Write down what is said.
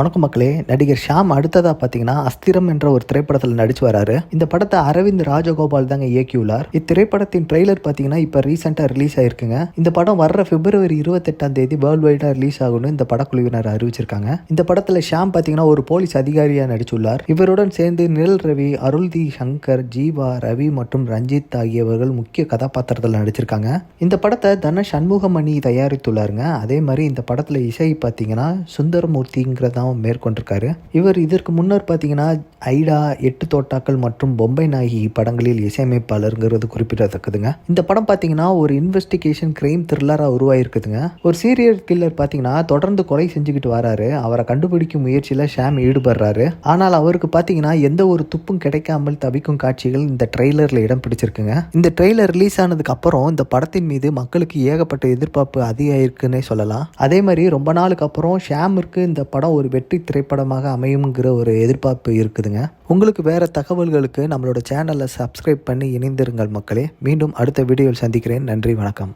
வணக்கம் மக்களே. நடிகர் ஷாம் அடுத்ததா பாத்தீங்கன்னா அஸ்திரம் என்ற ஒரு திரைப்படத்தில் நடிச்சு வராரு. இந்த படத்தை அரவிந்த் ராஜகோபால் தாங்க இயக்கியுள்ளார். இத்திரைப்படத்தின் ட்ரெய்லர் பாத்தீங்கன்னா இப்ப ரீசெண்டா ரிலீஸ் ஆயிருக்குங்க. இந்த படம் வர்ற பிப்ரவரி 28 வேர்ல்டு வைடா ரிலீஸ் ஆகும்னு இந்த படக்குழுவினர் அறிவிச்சிருக்காங்க. இந்த படத்துல ஷாம் பாத்தீங்கன்னா ஒரு போலீஸ் அதிகாரியா நடிச்சுள்ளார். இவருடன் சேர்ந்து நிழல் ரவி, அருள்தி சங்கர், ஜீவா, ரவி மற்றும் ரஞ்சித் ஆகியவர்கள் முக்கிய கதாபாத்திரத்தில் நடிச்சிருக்காங்க. இந்த படத்தை தன சண்முகமணி தயாரித்துள்ளாருங்க. அதே மாதிரி இந்த படத்துல இசை பாத்தீங்கன்னா சுந்தரமூர்த்திங்கிறத மேற்கொண்டிருக்காரு. இவர் இதற்கு முன்னர் பார்த்தீங்கன்னா ஐடா, 8 தோட்டாக்கள் மற்றும் பொம்பை நாயகி படங்களில் இசையமைப்பாளருங்கிறது குறிப்பிடத்தக்கதுங்க. இந்த படம் பார்த்தீங்கன்னா ஒரு இன்வெஸ்டிகேஷன் கிரைம் த்ரில்லராக உருவாயிருக்குதுங்க. ஒரு சீரியல் கில்லர் பார்த்தீங்கன்னா தொடர்ந்து கொலை செஞ்சுக்கிட்டு வராரு. அவரை கண்டுபிடிக்கும் முயற்சியில் ஷாம் ஈடுபடுறாரு. ஆனால் அவருக்கு பார்த்தீங்கன்னா எந்த ஒரு துப்பும் கிடைக்காமல் தவிக்கும் காட்சிகள் இந்த ட்ரெய்லரில் இடம் பிடிச்சிருக்குங்க. இந்த ட்ரெய்லர் ரிலீஸ் ஆனதுக்கு அப்புறம் இந்த படத்தின் மீது மக்களுக்கு ஏகப்பட்ட எதிர்பார்ப்பு அதிகரிக்குன்னே சொல்லலாம். அதே மாதிரி ரொம்ப நாளுக்கு அப்புறம் ஷாமிற்கு இந்த படம் ஒரு வெற்றி திரைப்படமாக அமையுங்கிற ஒரு எதிர்பார்ப்பு இருக்குதுங்க. உங்களுக்கு வேற தகவல்களுக்கு நம்மளோட சேனலை சப்ஸ்கிரைப் பண்ணி இணைந்திருங்கள் மக்களே. மீண்டும் அடுத்த வீடியோவில் சந்திக்கிறேன். நன்றி, வணக்கம்.